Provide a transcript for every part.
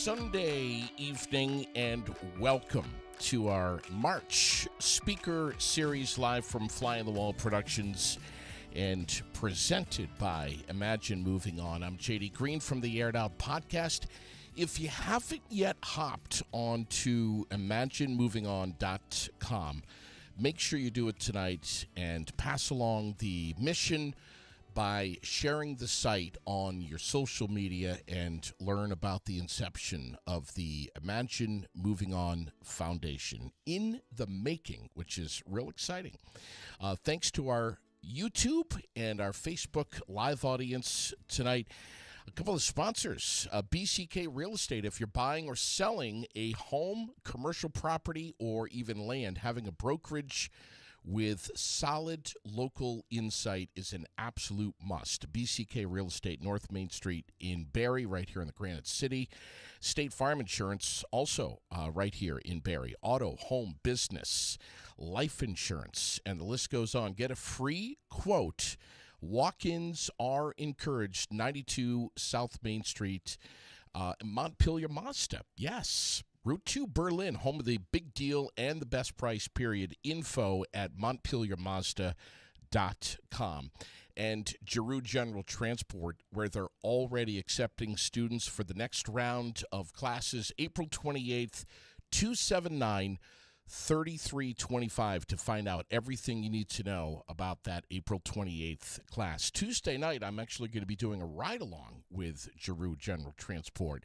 Sunday evening, and welcome to our March speaker series live from Fly on the Wall Productions and presented by Imagine Moving On. I'm JD Green from the Aired Out Podcast. If you haven't yet hopped onto imaginemovingon.com, make sure you do it tonight and pass along the mission by sharing the site on your social media and learn about the inception of the Imagine Moving On Foundation in the making, which is real exciting. Thanks to our YouTube and our Facebook live audience tonight. A couple of sponsors, BCK Real Estate. If you're buying or selling a home, commercial property, or even land, having a brokerage with solid local insight is an absolute must. BCK Real Estate, North Main Street in Barrie, right here in the Granite City. State Farm Insurance, also right here in Barrie. Auto, home, business, life insurance, and the list goes on. Get a free quote. Walk-ins are encouraged. 92 South Main Street, Montpelier, Mazda. Yes. Route 2 Berlin, home of the big deal and the best price, period. Info at montpeliermazda.com. And Giroux General Transport, where they're already accepting students for the next round of classes, April 28th, 279-3325, to find out everything you need to know about that April 28th class. Tuesday night, I'm actually going to be doing a ride-along with Giroux General Transport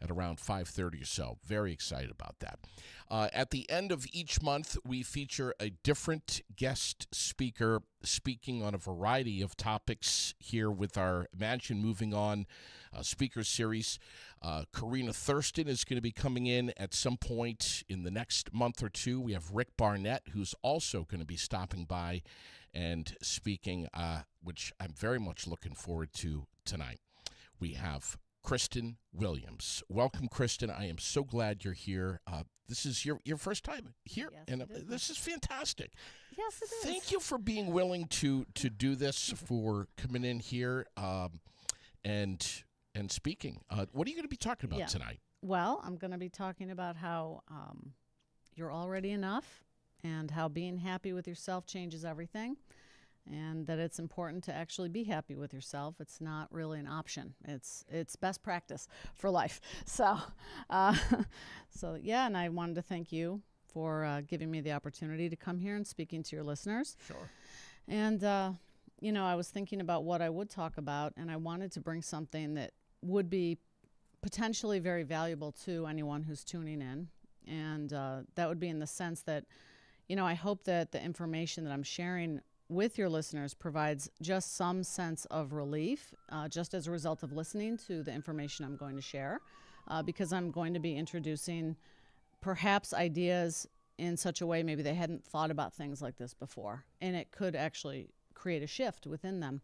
at around 5:30 or so. Very excited about that. At the end of each month, we feature a different guest speaker speaking on a variety of topics here with our Imagine Moving On speaker series. Karina Thurston is going to be coming in at some point in the next month or two. We have Rick Barnett, who's also going to be stopping by and speaking, which I'm very much looking forward to tonight. We have Kristen Williams. Welcome, Kristen. I am so glad you're here. This is your first time here, yes, and this is fantastic. Yes, it is. Thank you for being willing to do this, for coming in here and speaking. What are you going to be talking about tonight? Well, I'm going to be talking about how you're already enough and how being happy with yourself changes everything, and that it's important to actually be happy with yourself. It's not really an option. It's best practice for life. So, and I wanted to thank you for giving me the opportunity to come here and speaking to your listeners. Sure. And, I was thinking about what I would talk about, and I wanted to bring something that would be potentially very valuable to anyone who's tuning in. And that would be in the sense that, I hope that the information that I'm sharing with your listeners provides just some sense of relief, just as a result of listening to the information I'm going to share, because I'm going to be introducing perhaps ideas in such a way maybe they hadn't thought about things like this before, and it could actually create a shift within them.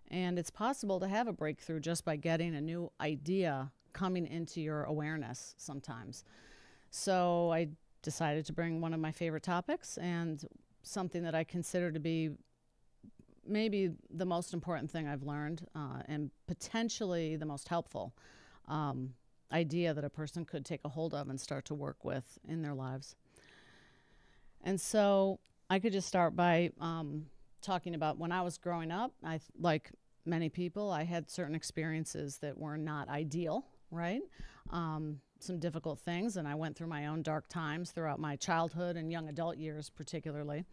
And it's possible to have a breakthrough just by getting a new idea coming into your awareness sometimes. So I decided to bring one of my favorite topics and something that I consider to be maybe the most important thing I've learned, and potentially the most helpful idea that a person could take a hold of and start to work with in their lives. And so I could just start by talking about when I was growing up. Like many people, I had certain experiences that were not ideal, right? Some difficult things, and I went through my own dark times throughout my childhood and young adult years particularly.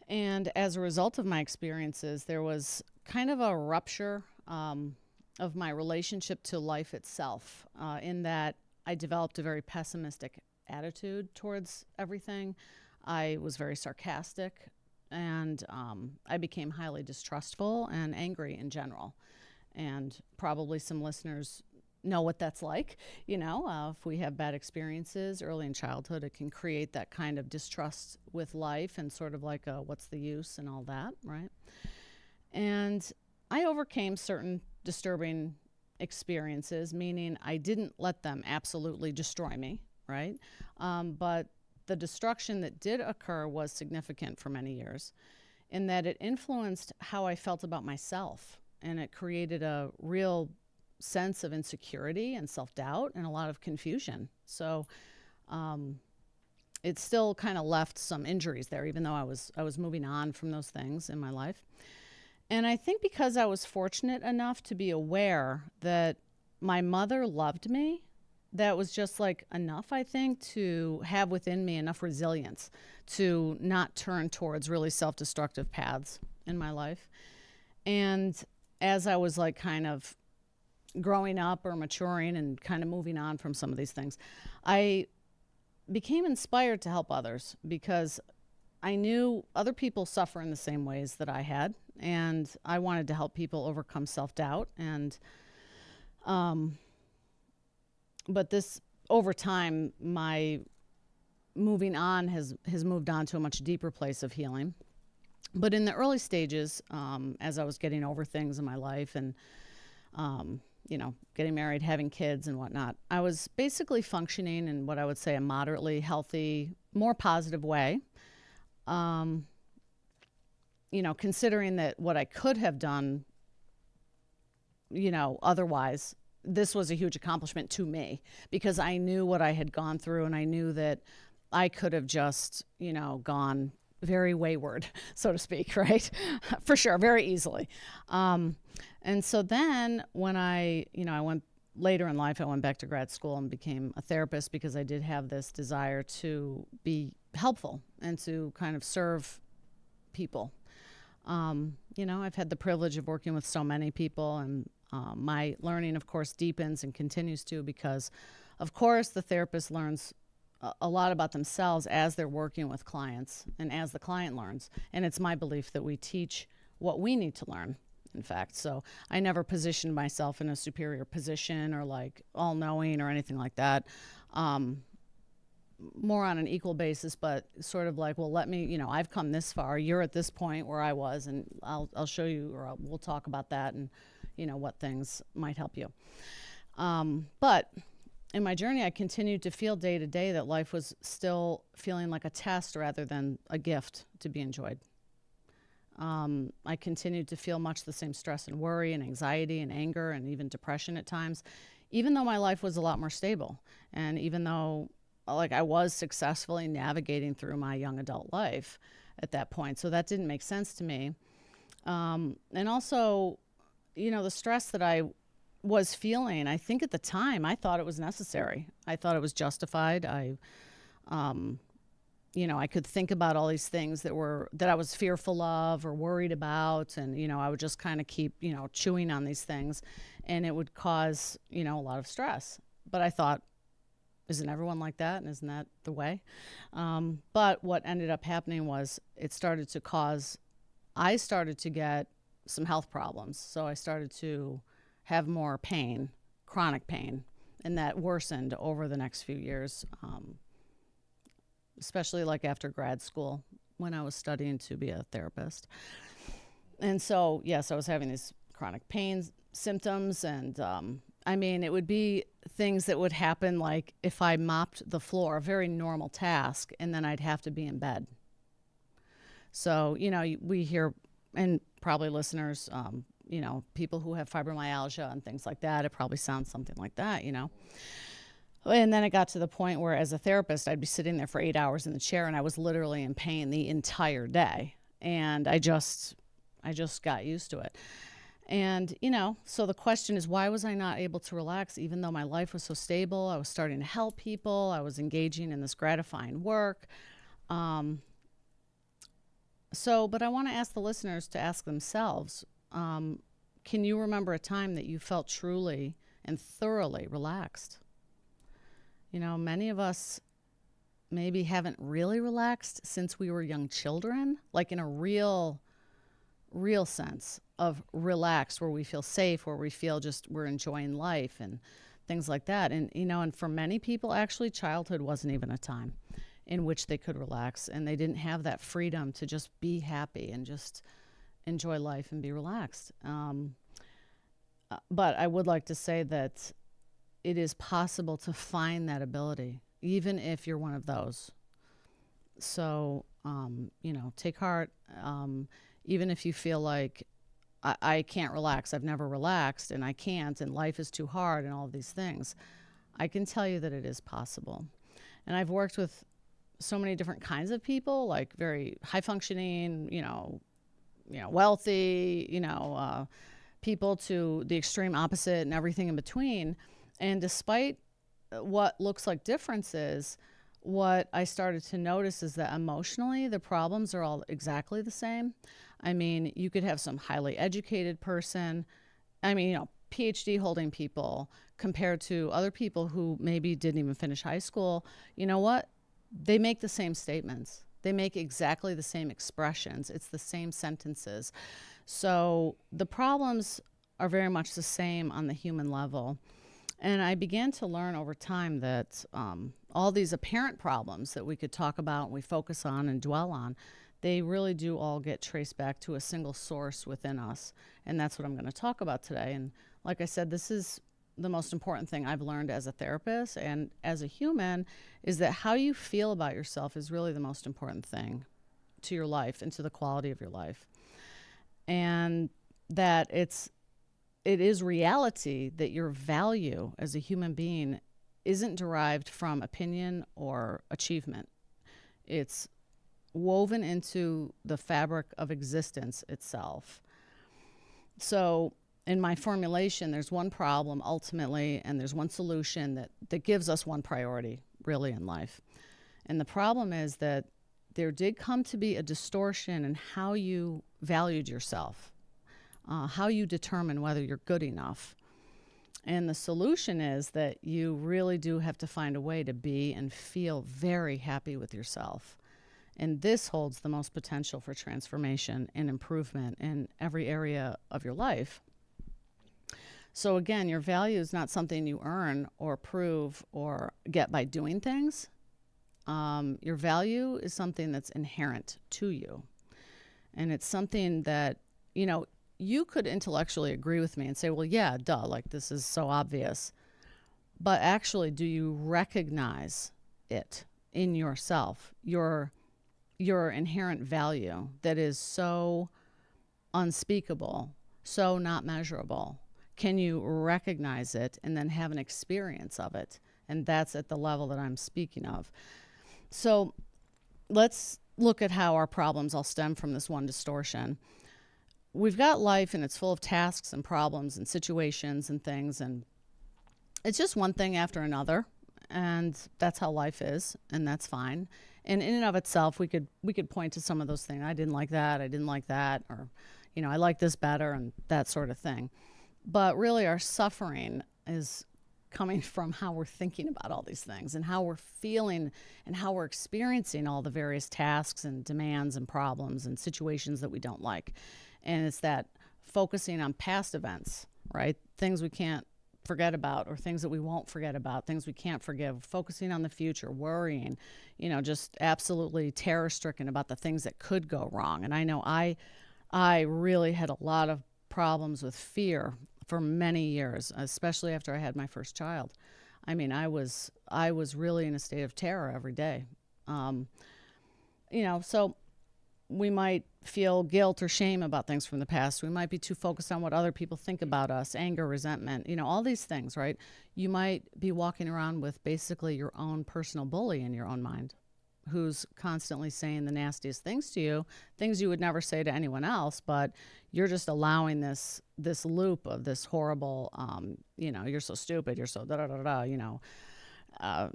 And as a result of my experiences, there was kind of a rupture of my relationship to life itself, in that I developed a very pessimistic attitude towards everything. I was very sarcastic, and I became highly distrustful and angry in general. And probably some listeners know what that's like. If we have bad experiences early in childhood, it can create that kind of distrust with life and sort of like a what's the use and all that, right? And I overcame certain disturbing experiences, meaning I didn't let them absolutely destroy me, right? But the destruction that did occur was significant for many years, in that it influenced how I felt about myself, and it created a real sense of insecurity and self-doubt and a lot of confusion. So it still kind of left some injuries there, even though I was moving on from those things in my life. And I think because I was fortunate enough to be aware that my mother loved me, that was just like enough, I think, to have within me enough resilience to not turn towards really self-destructive paths in my life. And as I was like kind of growing up or maturing and kind of moving on from some of these things, I became inspired to help others because I knew other people suffer in the same ways that I had, and I wanted to help people overcome self-doubt. And but this, over time, my moving on has moved on to a much deeper place of healing. But in the early stages, as I was getting over things in my life and getting married, having kids and whatnot, I was basically functioning in what I would say a moderately healthy, more positive way. Considering that what I could have done, otherwise, this was a huge accomplishment to me because I knew what I had gone through, and I knew that I could have just, gone very wayward, so to speak, right? For sure, very easily. And so then when I went later in life, I went back to grad school and became a therapist because I did have this desire to be helpful and to kind of serve people. I've had the privilege of working with so many people, and my learning, of course, deepens and continues to because, of course, the therapist learns a lot about themselves as they're working with clients and as the client learns. And it's my belief that we teach what we need to learn, in fact. So I never positioned myself in a superior position or like all-knowing or anything like that. More on an equal basis, but sort of like, well, let me, I've come this far. You're at this point where I was, and I'll show you, or we'll talk about that and, what things might help you. But in my journey, I continued to feel day to day that life was still feeling like a test rather than a gift to be enjoyed. I continued to feel much the same stress and worry and anxiety and anger and even depression at times, even though my life was a lot more stable. And even though I was successfully navigating through my young adult life at that point. So that didn't make sense to me. And also, the stress that I was feeling, I think at the time, I thought it was necessary. I thought it was justified. I could think about all these things that I was fearful of or worried about. And, I would just kind of keep, chewing on these things, and it would cause, a lot of stress. But I thought, isn't everyone like that? And isn't that the way? But what ended up happening was I started to get some health problems. So I started to have more pain, chronic pain, and that worsened over the next few years, especially like after grad school when I was studying to be a therapist. And so, yes, I was having these chronic pain symptoms, and it would be things that would happen like if I mopped the floor, a very normal task, and then I'd have to be in bed. So, we hear, and probably listeners, people who have fibromyalgia and things like that, it probably sounds something like that, And then it got to the point where as a therapist, I'd be sitting there for 8 hours in the chair, and I was literally in pain the entire day. And I just got used to it. And, so the question is, why was I not able to relax even though my life was so stable? I was starting to help people. I was engaging in this gratifying work. But I want to ask the listeners to ask themselves, can you remember a time that you felt truly and thoroughly relaxed? Many of us maybe haven't really relaxed since we were young children, like in a real sense of relaxed, where we feel safe, where we feel just we're enjoying life and things like that. And, and for many people, actually, childhood wasn't even a time in which they could relax, and they didn't have that freedom to just be happy and just enjoy life and be relaxed. But I would like to say that it is possible to find that ability, even if you're one of those. So, take heart, even if you feel like I can't relax. I've never relaxed and I can't, and life is too hard and all of these things. I can tell you that it is possible. And I've worked with so many different kinds of people, like very high functioning, wealthy, people to the extreme opposite and everything in between. And despite what looks like differences, what I started to notice is that emotionally, the problems are all exactly the same. I mean, you could have some highly educated person, PhD holding people compared to other people who maybe didn't even finish high school. You know what? They make the same statements. They make exactly the same expressions. It's the same sentences. So the problems are very much the same on the human level. And I began to learn over time that all these apparent problems that we could talk about and we focus on and dwell on, they really do all get traced back to a single source within us. And that's what I'm going to talk about today. And like I said, this is the most important thing I've learned as a therapist and as a human, is that how you feel about yourself is really the most important thing to your life and to the quality of your life. And that it is reality that your value as a human being isn't derived from opinion or achievement. It's woven into the fabric of existence itself. So in my formulation, there's one problem ultimately, and there's one solution that gives us one priority really in life. And the problem is that there did come to be a distortion in how you valued yourself, how you determine whether you're good enough. And the solution is that you really do have to find a way to be and feel very happy with yourself. And this holds the most potential for transformation and improvement in every area of your life. So again, your value is not something you earn or prove or get by doing things. Your value is something that's inherent to you. And it's something that, you could intellectually agree with me and say, well, yeah, duh, like this is so obvious. But actually, do you recognize it in yourself, your inherent value that is so unspeakable, so not measurable? Can you recognize it and then have an experience of it? And that's at the level that I'm speaking of. So let's look at how our problems all stem from this one distortion. We've got life and it's full of tasks and problems and situations and things, and it's just one thing after another, and that's how life is, and that's fine. And in and of itself, we could point to some of those things. I didn't like that, or I like this better, and that sort of thing. But really our suffering is coming from how we're thinking about all these things and how we're feeling and how we're experiencing all the various tasks and demands and problems and situations that we don't like. And it's that focusing on past events, right? Things we can't forget about, or things that we won't forget about, things we can't forgive, focusing on the future, worrying, just absolutely terror-stricken about the things that could go wrong. And I know I really had a lot of problems with fear for many years, especially after I had my first child. I mean, I was really in a state of terror every day. So we might feel guilt or shame about things from the past. We might be too focused on what other people think about us, anger, resentment, all these things, right? You might be walking around with basically your own personal bully in your own mind, who's constantly saying the nastiest things to you, things you would never say to anyone else, but you're just allowing this loop of this horrible, you're so stupid, you're so da-da-da-da,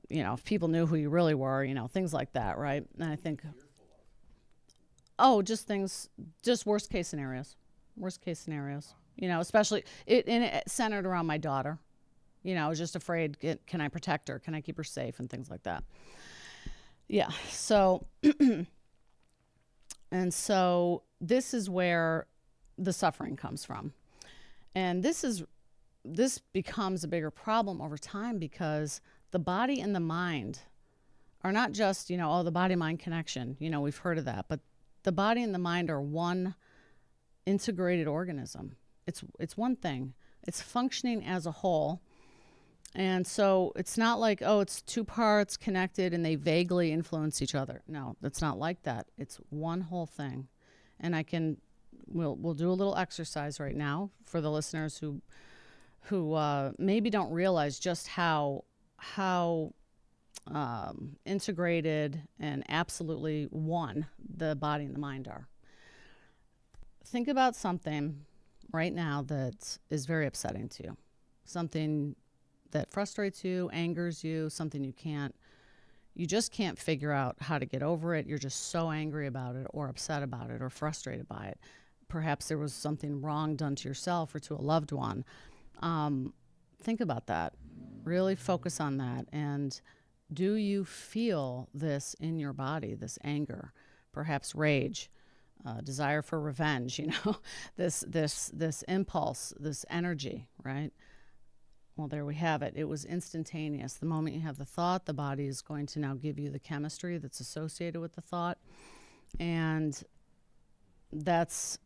if people knew who you really were, things like that, right? And I think, just worst case scenarios, especially it centered around my daughter. I was just afraid, can I protect her? Can I keep her safe? And things like that. Yeah. So, and so this is where the suffering comes from. And this becomes a bigger problem over time because the body and the mind are not just, the body-mind connection. We've heard of that, but the body and the mind are one integrated organism. It's one thing. It's functioning as a whole. And so it's not like, it's two parts connected and they vaguely influence each other. No, it's not like that. It's one whole thing. And we'll do a little exercise right now for the listeners who maybe don't realize just how integrated and absolutely one the body and the mind are. Think about something right now that is very upsetting to you, something that frustrates you, angers you, something you just can't figure out how to get over it. You're just so angry about it or upset about it or frustrated by it. Perhaps there was something wrong done to yourself or to a loved one. Think about that. Really focus on that. And do you feel this in your body, this anger, perhaps rage, desire for revenge, this impulse, this energy, right? Well, there we have it. It was instantaneous. The moment you have the thought, the body is going to now give you the chemistry that's associated with the thought. And that's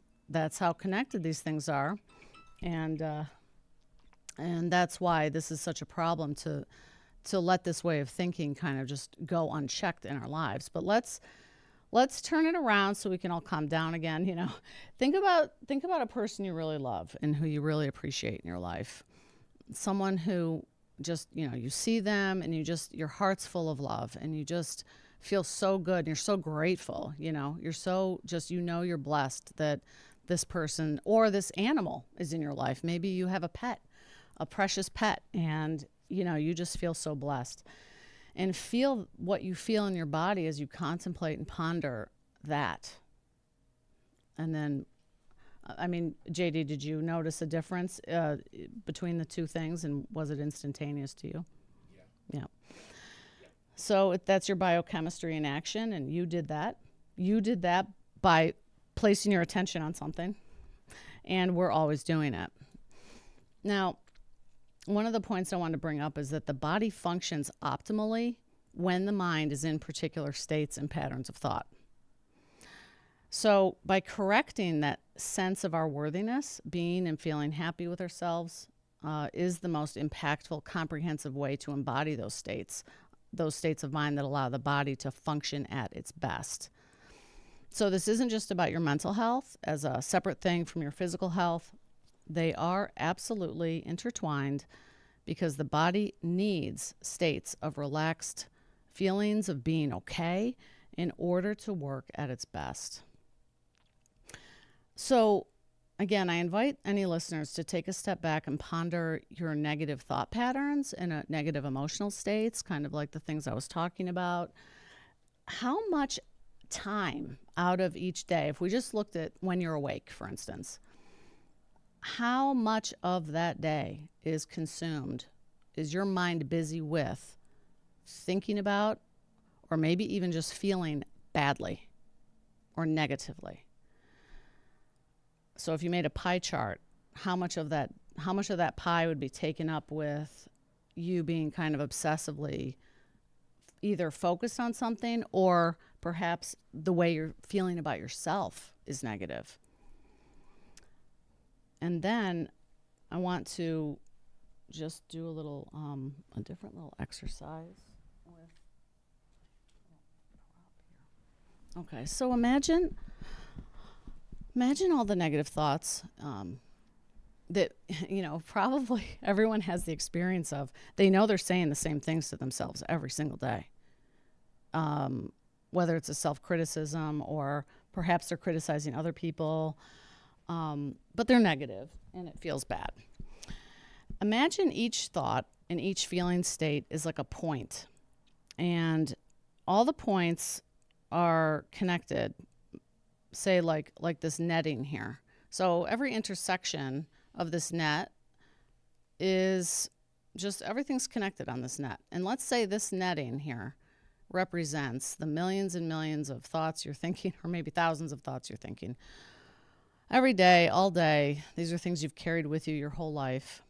how connected these things are. And that's why this is such a problem to let this way of thinking kind of just go unchecked in our lives. But let's turn it around so we can all calm down again. Think about a person you really love and who you really appreciate in your life. Someone who just, you see them and your heart's full of love and you just feel so good and you're so grateful. You're so just, you're blessed that this person or this animal is in your life. Maybe you have a pet, a precious pet, and you just feel so blessed. And feel what you feel in your body as you contemplate and ponder that. And then, JD, did you notice a difference between the two things, and was it instantaneous to you? Yeah. So that's your biochemistry in action, and you did that. You did that by placing your attention on something, and we're always doing it. Now, one of the points I want to bring up is that the body functions optimally when the mind is in particular states and patterns of thought. So by correcting that sense of our worthiness, being and feeling happy with ourselves is the most impactful, comprehensive way to embody those states of mind that allow the body to function at its best. So this isn't just about your mental health as a separate thing from your physical health. They are absolutely intertwined because the body needs states of relaxed feelings of being okay in order to work at its best. So, again, I invite any listeners to take a step back and ponder your negative thought patterns and negative emotional states, kind of like the things I was talking about. How much time out of each day, if we just looked at when you're awake, for instance, how much of that day is consumed, is your mind busy with thinking about, or maybe even just feeling badly or negatively? So if you made a pie chart, how much of that pie would be taken up with you being kind of obsessively either focused on something, or perhaps the way you're feeling about yourself is negative? And then I want to just do a different little exercise. Okay, so imagine all the negative thoughts that, probably everyone has the experience of. They know they're saying the same things to themselves every single day. Whether it's a self-criticism or perhaps they're criticizing other people, but they're negative and it feels bad. Imagine each thought and each feeling state is like a point, and all the points are connected, say like this netting here. So every intersection of this net is just, everything's connected on this net. And let's say this netting here represents the millions and millions of thoughts you're thinking, or maybe thousands of thoughts you're thinking every day, all day. These are things you've carried with you your whole life.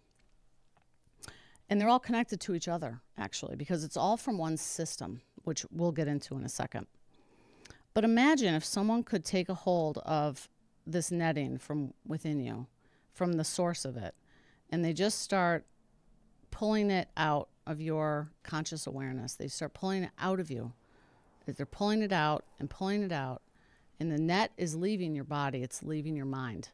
And they're all connected to each other, actually, because it's all from one system, which we'll get into in a second. But imagine if someone could take a hold of this netting from within you, from the source of it, and they just start pulling it out of your conscious awareness. They start pulling it out of you. They're pulling it out and pulling it out, And the net is leaving your body, it's leaving your mind.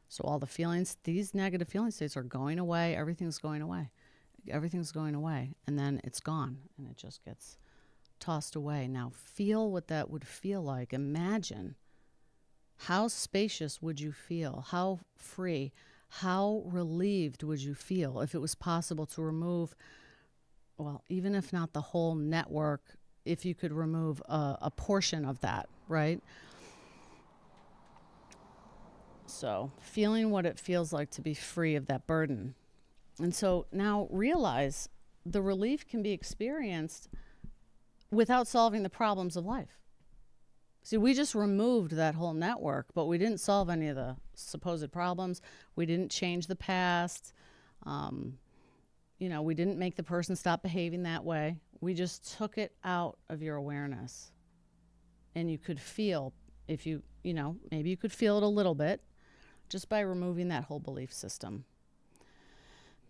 So all the feelings, these negative feeling states are going away. Everything's going away. Everything's going away. And then it's gone and it just gets tossed away. Now feel what that would feel like. Imagine how spacious would you feel? How free? How relieved would you feel if it was possible to remove, well, even if not the whole network, if you could remove a portion of that, right? So feeling what it feels like to be free of that burden. And so now realize the relief can be experienced without solving the problems of life. See, we just removed that whole network, but we didn't solve any of the supposed problems. We didn't change the past. We didn't make the person stop behaving that way. We just took it out of your awareness. And you could feel, if maybe you could feel it a little bit just by removing that whole belief system.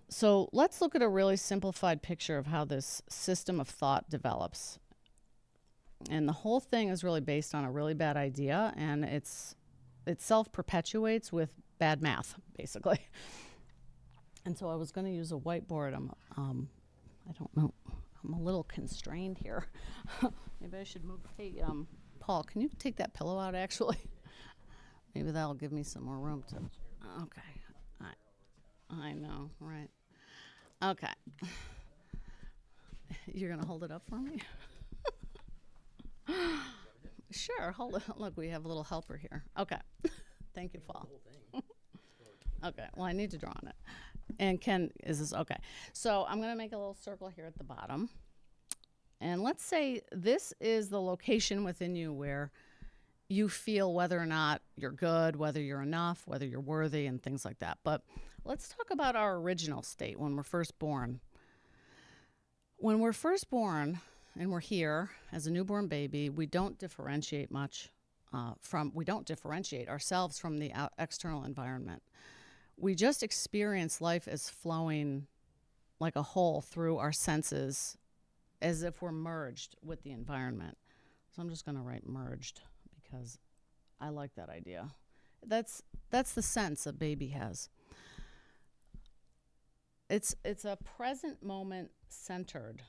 So let's look at a really simplified picture of how this system of thought develops. And the whole thing is really based on a really bad idea, and it self-perpetuates with bad math, basically. And so I was going to use a whiteboard. I don't know. I'm a little constrained here. Maybe I should move. Hey, Paul, can you take that pillow out, actually? Maybe that'll give me some more room to. Okay. I know, right. Okay. You're going to hold it up for me? Sure, hold it. Look, we have a little helper here. Okay. Thank you, Paul. Okay, well, I need to draw on it. And Ken, is this okay? So I'm going to make a little circle here at the bottom. And let's say this is the location within you where you feel whether or not you're good, whether you're enough, whether you're worthy, and things like that. But let's talk about our original state when we're first born. When we're first born and we're here as a newborn baby, we don't differentiate much we don't differentiate ourselves from the external environment. We just experience life as flowing like a whole through our senses, as if we're merged with the environment. So I'm just going to write merged because I like that idea. That's the sense a baby has. It's a present moment centered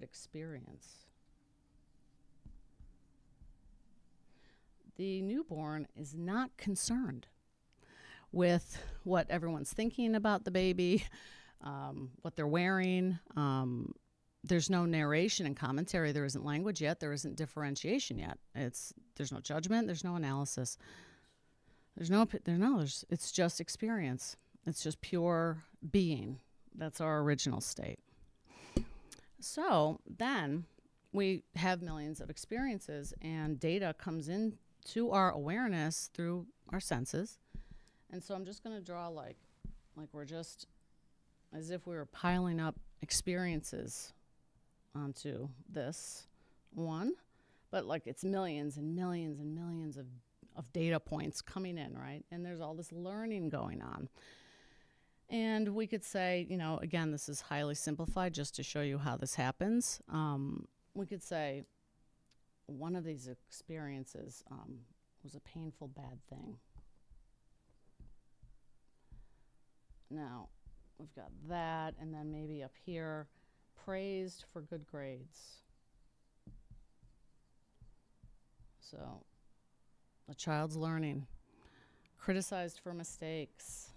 experience. The newborn is not concerned with what everyone's thinking about the baby, what they're wearing. There's no narration and commentary. There isn't language yet. There isn't differentiation yet. There's no judgment. There's no analysis. It's just experience. It's just pure being. That's our original state. So then we have millions of experiences, and data comes into our awareness through our senses. And so I'm just going to draw like we're just as if we were piling up experiences onto this one, but like it's millions and millions and millions of data points coming in, right? And there's all this learning going on. And we could say, again, this is highly simplified just to show you how this happens. We could say one of these experiences was a painful, bad thing. Now, we've got that, and then maybe up here, praised for good grades. So, a child's learning. Criticized for mistakes.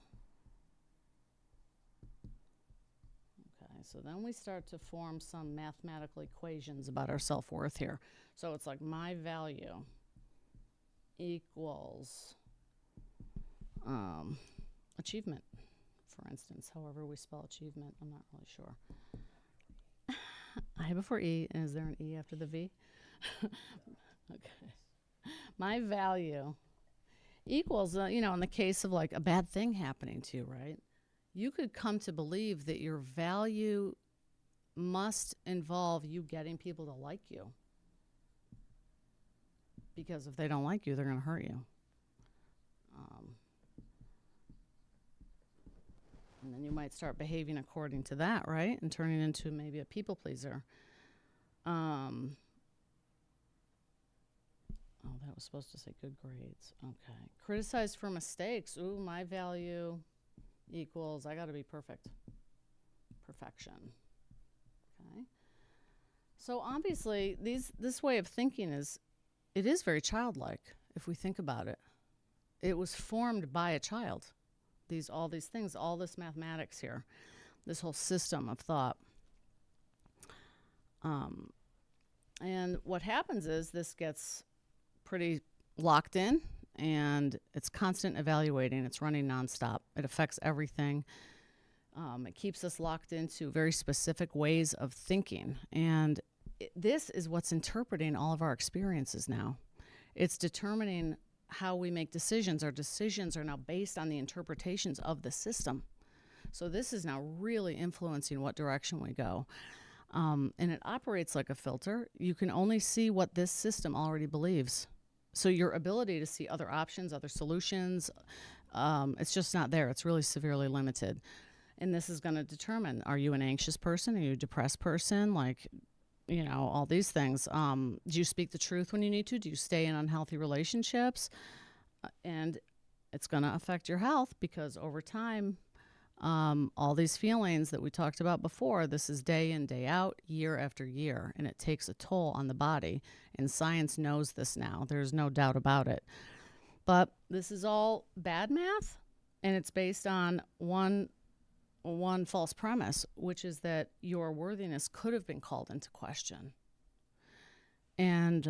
Okay, so then we start to form some mathematical equations about our self-worth here. So it's like my value equals achievement, for instance. However we spell achievement, I'm not really sure. I before E, and is there an E after the V? Okay. My value equals, in the case of like a bad thing happening to you, right? You could come to believe that your value must involve you getting people to like you. Because if they don't like you, they're going to hurt you. And then you might start behaving according to that, right? And turning into maybe a people pleaser. Um, oh, that was supposed to say good grades. Okay. Criticized for mistakes. Ooh, my value equals I got to be perfect. Perfection. Okay. So obviously, this way of thinking is very childlike if we think about it. It was formed by a child. All these things, all this mathematics here, this whole system of thought. And what happens is this gets pretty locked in, and it's constant evaluating. It's running nonstop. It affects everything. It keeps us locked into very specific ways of thinking. And this is what's interpreting all of our experiences now. It's determining how we make decisions. Our decisions are now based on the interpretations of the system. So this is now really influencing what direction we go. And it operates like a filter. You can only see what this system already believes. So your ability to see other options, other solutions, it's just not there. It's really severely limited. And this is going to determine, are you an anxious person? Are you a depressed person? Like, all these things. Do you speak the truth when you need to? Do you stay in unhealthy relationships? And it's going to affect your health because over time, all these feelings that we talked about before, this is day in, day out, year after year, and it takes a toll on the body. And science knows this now. There's no doubt about it. But this is all bad math, and it's based on one false premise, which is that your worthiness could have been called into question. And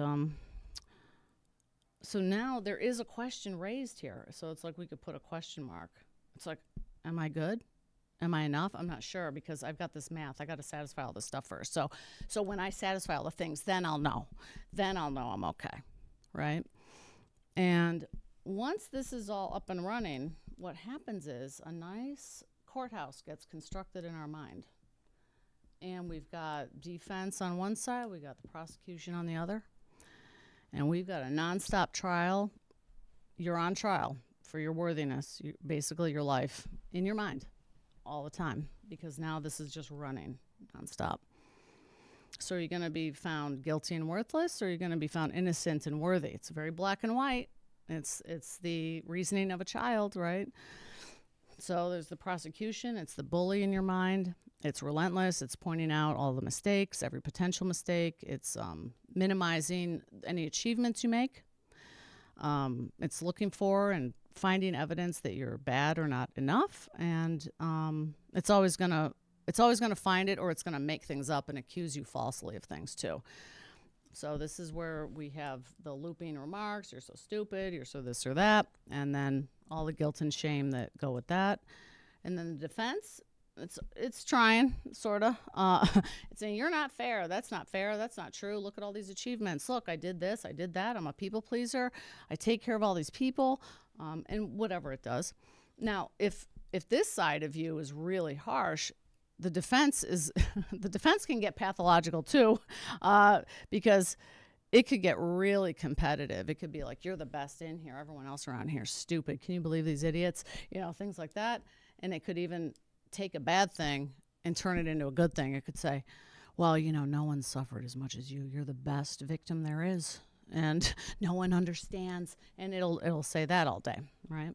so now there is a question raised here. So it's like we could put a question mark. It's like, am I good? Am I enough? I'm not sure because I've got this math. I got to satisfy all this stuff first. So when I satisfy all the things, then I'll know. Then I'll know I'm okay, right? And once this is all up and running, what happens is a nice courthouse gets constructed in our mind. And we've got defense on one side, we got the prosecution on the other, and we've got a nonstop trial. You're on trial for your worthiness, basically your life, in your mind all the time, because now this is just running nonstop. So are you going to be found guilty and worthless, or are you going to be found innocent and worthy? It's very black and white. It's the reasoning of a child, right? So there's the prosecution. It's the bully in your mind. It's relentless. It's pointing out all the mistakes, every potential mistake. It's minimizing any achievements you make. It's looking for and finding evidence that you're bad or not enough. And it's always gonna find it, or it's gonna make things up and accuse you falsely of things too. So this is where we have the looping remarks. You're so stupid. You're so this or that. And then all the guilt and shame that go with that. And then the defense, it's trying, sort of. It's saying, you're not fair. That's not fair. That's not true. Look at all these achievements. Look, I did this. I did that. I'm a people pleaser. I take care of all these people, and whatever it does. Now, if this side of you is really harsh, the defense can get pathological too, because it could get really competitive. It could be like, you're the best in here. Everyone else around here is stupid. Can you believe these idiots? Things like that. And it could even take a bad thing and turn it into a good thing. It could say, well, no one suffered as much as you. You're the best victim there is. And no one understands. And it'll say that all day, right?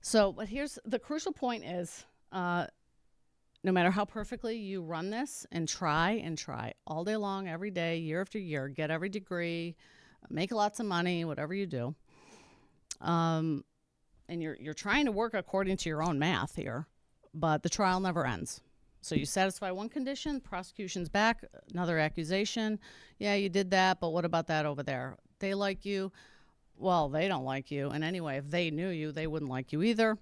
So, but here's the crucial point is, no matter how perfectly you run this and try all day long, every day, year after year, get every degree, make lots of money, whatever you do, and you're trying to work according to your own math here, but the trial never ends. So you satisfy one condition, prosecution's back, another accusation. Yeah, you did that, but what about that over there? They like you. Well, they don't like you. And anyway, if they knew you, they wouldn't like you either.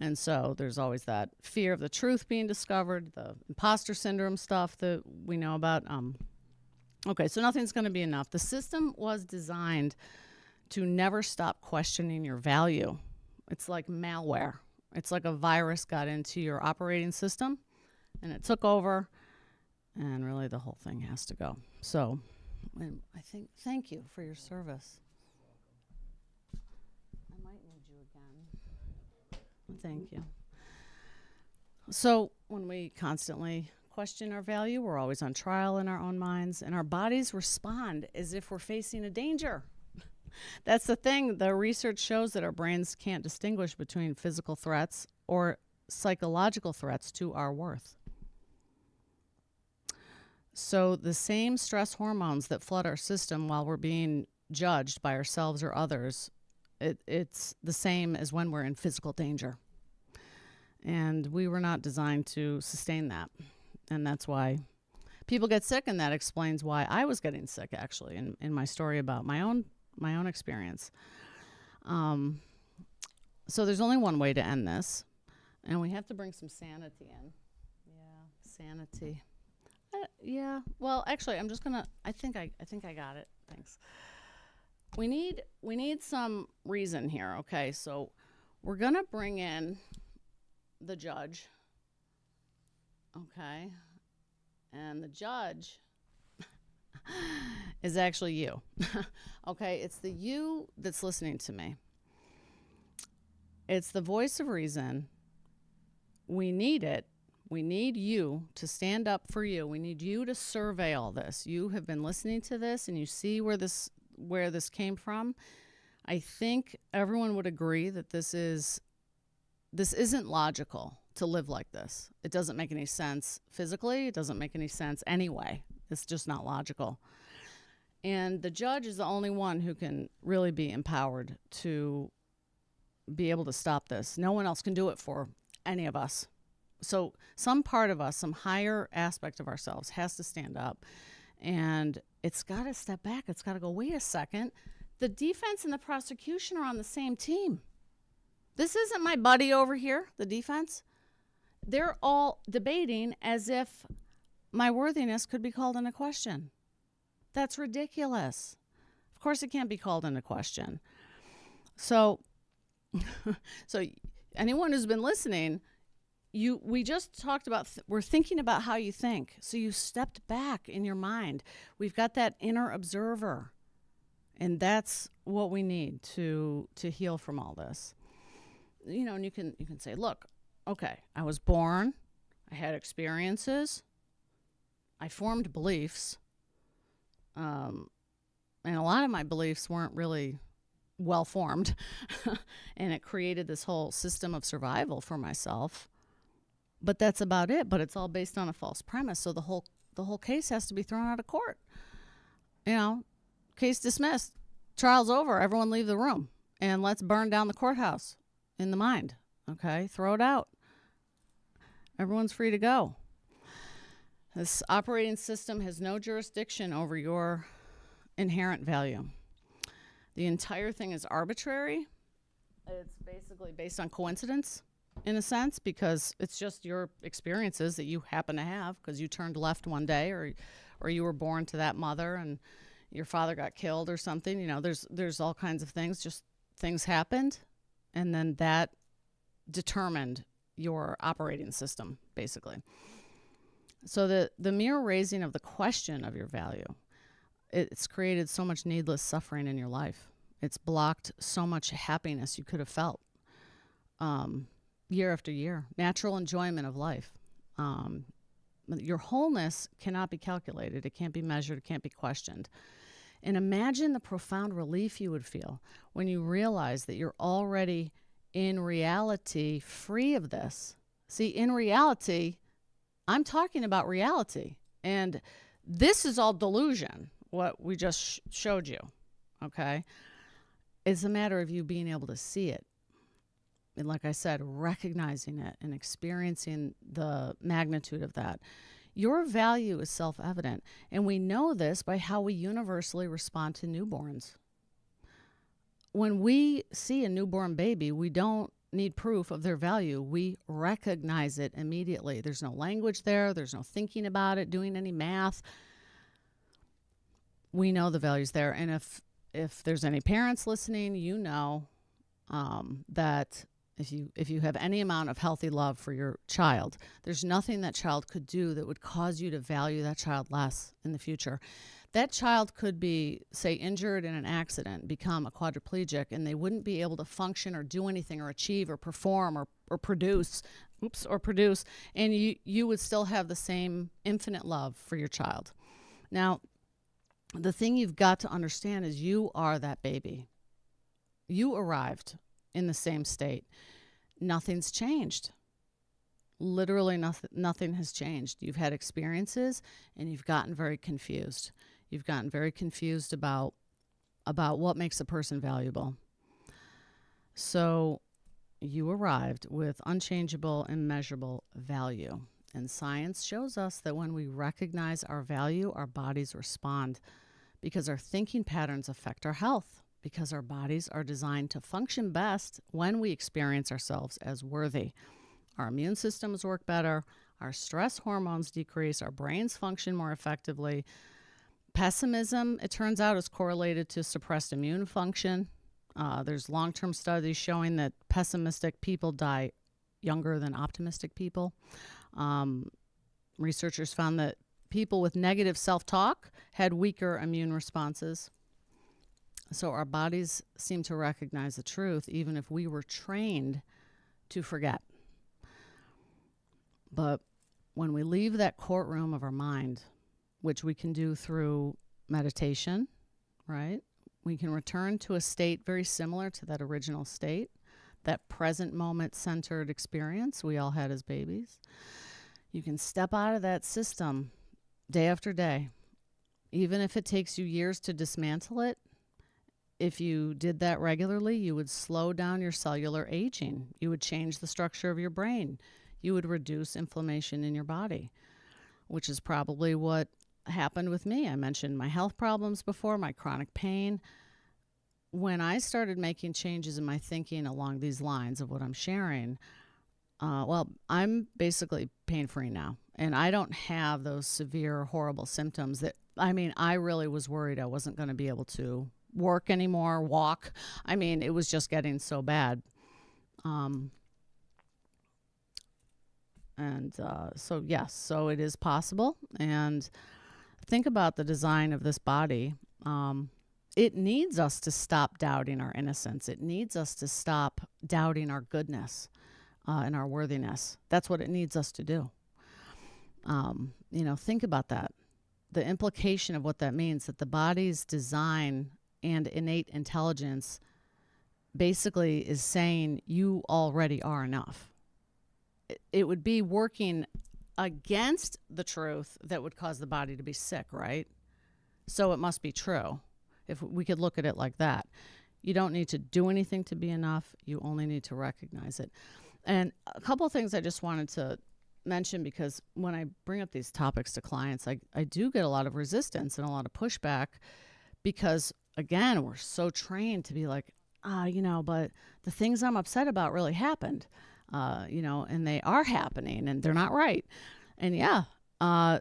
And so there's always that fear of the truth being discovered, the imposter syndrome stuff that we know about. Okay, so nothing's going to be enough. The system was designed to never stop questioning your value. It's like malware. It's like a virus got into your operating system, and it took over, and really the whole thing has to go. So I think, thank you for your service. I might need you again. Thank you. So when we constantly question our value. We're always on trial in our own minds, and our bodies respond as if we're facing a danger. That's the thing. The research shows that our brains can't distinguish between physical threats or psychological threats to our worth. So the same stress hormones that flood our system while we're being judged by ourselves or others, it's the same as when we're in physical danger. And we were not designed to sustain that. And that's why people get sick, and that explains why I was getting sick, actually, in my story about my own experience. So there's only one way to end this, and we have to bring some sanity in. Yeah, sanity. Yeah. Well, actually, I'm just gonna. I think I got it. Thanks. We need some reason here. Okay, so we're gonna bring in the judge. Okay, and the judge is actually you. Okay, it's the you that's listening to me. It's the voice of reason. We need it. We need you to stand up for you. We need you to survey all this. You have been listening to this, and you see where this came from. I think everyone would agree that this isn't logical to live like this. It doesn't make any sense physically. It doesn't make any sense anyway. It's just not logical. And the judge is the only one who can really be empowered to be able to stop this. No one else can do it for any of us. So some part of us, some higher aspect of ourselves has to stand up, and it's got to step back. It's got to go, wait a second. The defense and the prosecution are on the same team. This isn't my buddy over here, the defense. They're all debating as if my worthiness could be called into question. That's ridiculous. Of course it can't be called into question. So anyone who's been listening, we just talked about, we're thinking about how you think. So you stepped back in your mind. We've got that inner observer. And that's what we need to heal from all this. You know, and you can say, look, okay, I was born, I had experiences, I formed beliefs, and a lot of my beliefs weren't really well formed, and it created this whole system of survival for myself. But that's about it. But it's all based on a false premise. So the whole case has to be thrown out of court. You know, case dismissed, trial's over, everyone leave the room, and let's burn down the courthouse in the mind. Okay, throw it out. Everyone's free to go. This operating system has no jurisdiction over your inherent value. The entire thing is arbitrary. It's basically based on coincidence, in a sense, because it's just your experiences that you happen to have because you turned left one day, or you were born to that mother and your father got killed or something. You know, there's all kinds of things. Just things happened, and then that determined your operating system, basically. So the mere raising of the question of your value, it's created so much needless suffering in your life. It's blocked so much happiness you could have felt year after year, natural enjoyment of life. Your wholeness cannot be calculated. It can't be measured. It can't be questioned. And imagine the profound relief you would feel when you realize that you're already in reality free of this. See, in reality, I'm talking about reality. And this is all delusion, what we just showed you, okay? It's a matter of you being able to see it. And like I said, recognizing it and experiencing the magnitude of that. Your value is self-evident. And we know this by how we universally respond to newborns. When we see a newborn baby, we don't need proof of their value. We recognize it immediately. There's no language there. There's no thinking about it, doing any math. We know the value's there. And if there's any parents listening, you know that if you have any amount of healthy love for your child, there's nothing that child could do that would cause you to value that child less in the future. That child could be, say, injured in an accident, become a quadriplegic, and they wouldn't be able to function or do anything or achieve or perform or produce or produce, and you would still have the same infinite love for your child. Now, the thing you've got to understand is you are that baby. You arrived in the same state. Nothing's changed. Literally nothing has changed. You've had experiences and you've gotten very confused. You've gotten very confused about what makes a person valuable. So you arrived with unchangeable, immeasurable value. And science shows us that when we recognize our value, our bodies respond because our thinking patterns affect our health, because our bodies are designed to function best when we experience ourselves as worthy. Our immune systems work better, our stress hormones decrease, our brains function more effectively. Pessimism, it turns out, is correlated to suppressed immune function. There's long-term studies showing that pessimistic people die younger than optimistic people. Researchers found that people with negative self-talk had weaker immune responses. So our bodies seem to recognize the truth, even if we were trained to forget. But when we leave that courtroom of our mind, which we can do through meditation, right? We can return to a state very similar to that original state, that present moment centered experience we all had as babies. You can step out of that system day after day, even if it takes you years to dismantle it. If you did that regularly, you would slow down your cellular aging. You would change the structure of your brain. You would reduce inflammation in your body, which is probably what happened with me. I mentioned my health problems before, my chronic pain. When I started making changes in my thinking along these lines of what I'm sharing, I'm basically pain-free now. And I don't have those severe, horrible symptoms I really was worried I wasn't going to be able to work anymore, walk. It was just getting so bad. So it is possible. And think about the design of this body. It needs us to stop doubting our innocence. It needs us to stop doubting our goodness and our worthiness. That's what it needs us to do. Think about that. The implication of what that means, that the body's design and innate intelligence basically is saying you already are enough. It would be working against the truth that would cause the body to be sick, right? So it must be true, if we could look at it like that. You don't need to do anything to be enough. You only need to recognize it. And a couple of things I just wanted to mention, because when I bring up these topics to clients, I do get a lot of resistance and a lot of pushback because, again, we're so trained to be like, but the things I'm upset about really happened, and they are happening and they're not right. And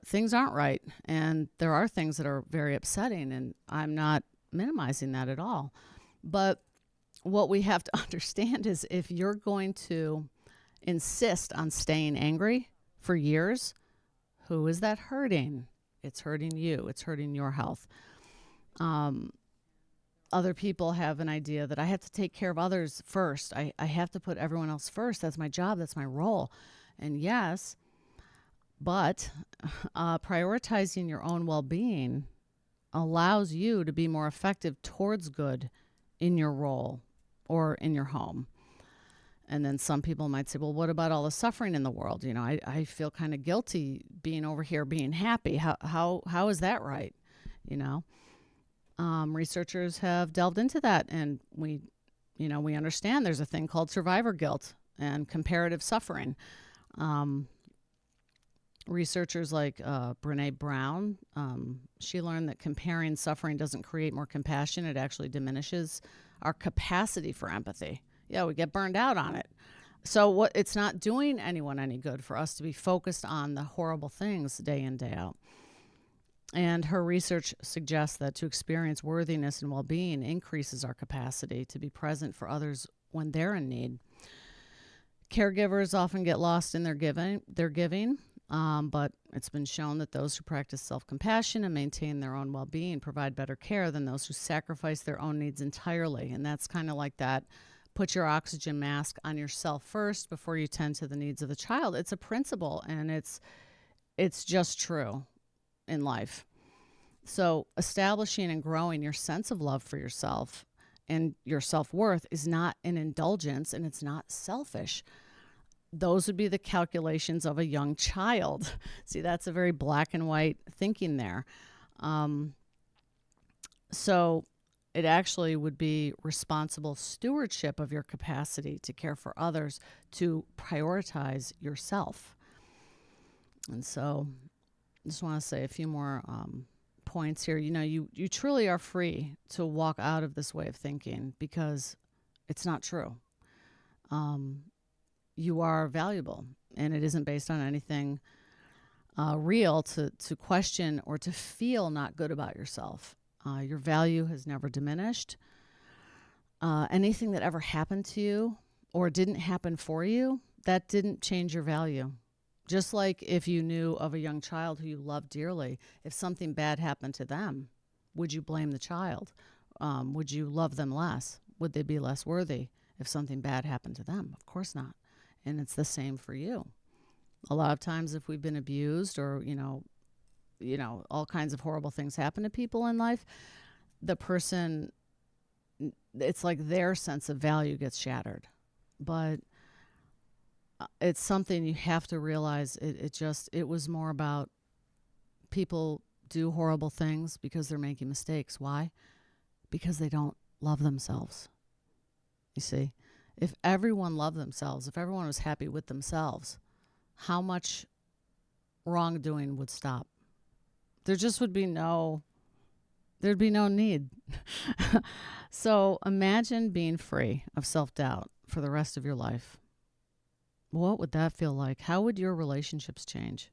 things aren't right. And there are things that are very upsetting, and I'm not minimizing that at all. But what we have to understand is if you're going to insist on staying angry for years, who is that hurting? It's hurting you. It's hurting your health. Other people have an idea that I have to take care of others first. I have to put everyone else first. That's my job. That's my role. And yes, but prioritizing your own well-being allows you to be more effective towards good in your role or in your home. And then some people might say, well, what about all the suffering in the world? I feel kind of guilty being over here being happy. How is that right? Researchers have delved into that, and we understand there's a thing called survivor guilt and comparative suffering. Researchers like Brene Brown, she learned that comparing suffering doesn't create more compassion. It actually diminishes our capacity for empathy. Yeah, we get burned out on it. So it's not doing anyone any good for us to be focused on the horrible things day in, day out. And her research suggests that to experience worthiness and well-being increases our capacity to be present for others when they're in need. Caregivers often get lost in their giving, but it's been shown that those who practice self-compassion and maintain their own well-being provide better care than those who sacrifice their own needs entirely. And that's kind of like that put your oxygen mask on yourself first before you tend to the needs of the child. It's a principle, and it's just true in life. So establishing and growing your sense of love for yourself and your self-worth is not an indulgence, and it's not selfish. Those would be the calculations of a young child. See, that's a very black and white thinking there. So it actually would be responsible stewardship of your capacity to care for others, to prioritize yourself. And so I just want to say a few more points here. You truly are free to walk out of this way of thinking, because it's not true. You are valuable, and it isn't based on anything real to question or to feel not good about yourself. Your value has never diminished. Anything that ever happened to you or didn't happen for you, that didn't change your value. Just like if you knew of a young child who you loved dearly, if something bad happened to them, would you blame the child? Would you love them less? Would they be less worthy if something bad happened to them? Of course not. And it's the same for you. A lot of times if we've been abused or, all kinds of horrible things happen to people in life, the person, it's like their sense of value gets shattered. But it's something you have to realize. It was more about people do horrible things because they're making mistakes. Why? Because they don't love themselves. You see, if everyone loved themselves, if everyone was happy with themselves, how much wrongdoing would stop? There'd be no need. So imagine being free of self-doubt for the rest of your life. What would that feel like? How would your relationships change?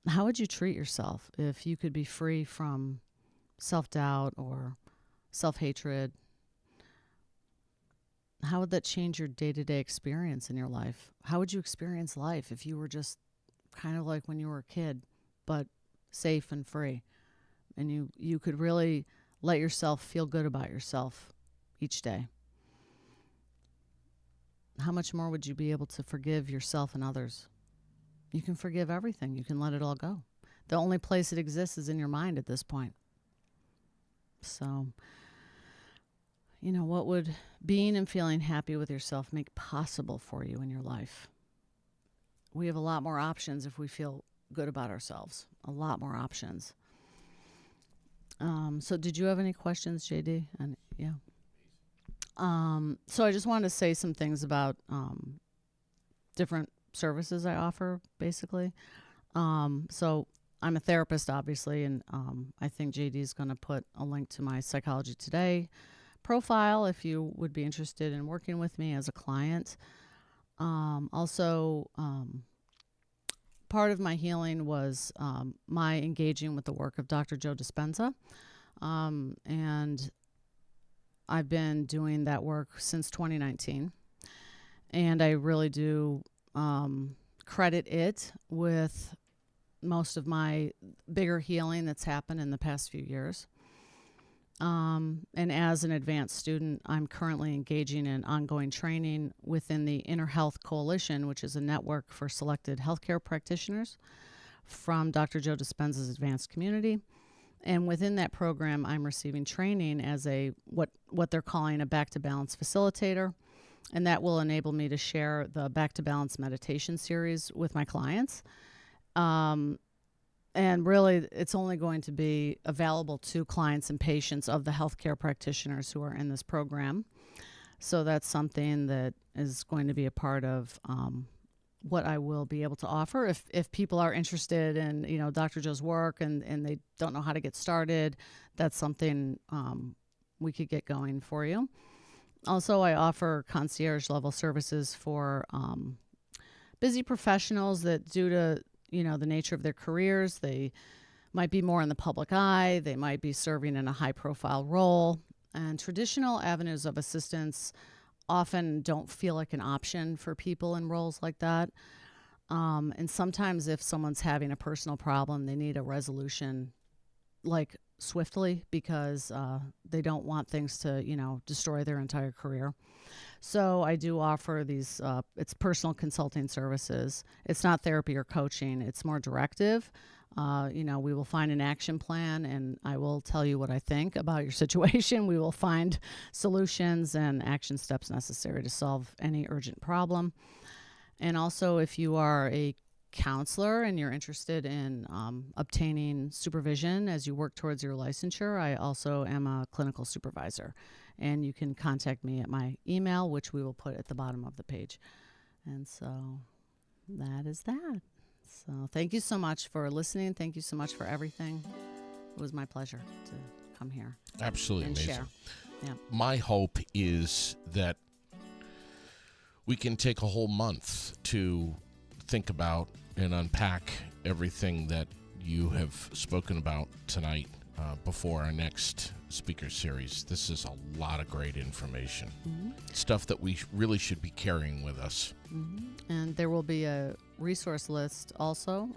How would you treat yourself if you could be free from self-doubt or self-hatred? How would that change your day-to-day experience in your life? How would you experience life if you were just kind of like when you were a kid, but safe and free? And you could really let yourself feel good about yourself each day. How much more would you be able to forgive yourself and others? You can forgive everything. You can let it all go. The only place it exists is in your mind at this point. So, what would being and feeling happy with yourself make possible for you in your life? We have a lot more options if we feel good about ourselves. A lot more options. So did you have any questions, JD? And yeah. So I just wanted to say some things about different services I offer, basically. So I'm a therapist, obviously, and I think JD is going to put a link to my Psychology Today profile if you would be interested in working with me as a client. Also, part of my healing was my engaging with the work of Dr. Joe Dispenza, and I've been doing that work since 2019, and I really do credit it with most of my bigger healing that's happened in the past few years. And as an advanced student, I'm currently engaging in ongoing training within the Inner Health Coalition, which is a network for selected healthcare practitioners from Dr. Joe Dispenza's advanced community. And within that program, I'm receiving training as a what they're calling a Back to Balance facilitator. And that will enable me to share the Back to Balance meditation series with my clients. And really, it's only going to be available to clients and patients of the healthcare practitioners who are in this program. So that's something that is going to be a part of what I will be able to offer. If people are interested in, Dr. Joe's work and they don't know how to get started, that's something we could get going for you. Also, I offer concierge level services for busy professionals that, due to the nature of their careers, they might be more in the public eye, they might be serving in a high profile role, and traditional avenues of assistance often don't feel like an option for people in roles like that. And sometimes if someone's having a personal problem, they need a resolution like swiftly because they don't want things to, destroy their entire career. So I do offer these, it's personal consulting services. It's not therapy or coaching. It's more directive. We will find an action plan, and I will tell you what I think about your situation. We will find solutions and action steps necessary to solve any urgent problem. And also, if you are a counselor and you're interested in obtaining supervision as you work towards your licensure, I also am a clinical supervisor. And you can contact me at my email, which we will put at the bottom of the page. And so that is that. So thank you so much for listening. Thank you so much for everything. It was my pleasure to come here. Absolutely and amazing. Share. Yeah. My hope is that we can take a whole month to think about and unpack everything that you have spoken about tonight before our next speaker series. This is a lot of great information. Mm-hmm. Stuff that we really should be carrying with us. Mm-hmm. And there will be a resource list also,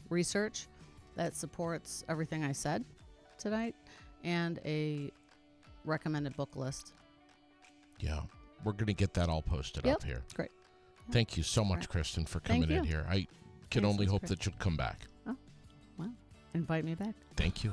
research that supports everything I said tonight, and a recommended book list. Yeah, we're going to get that all posted up here. Great. Thank you so much, Kristen, for coming in here. I can only hope that you'll come back. Oh, well, invite me back. Thank you.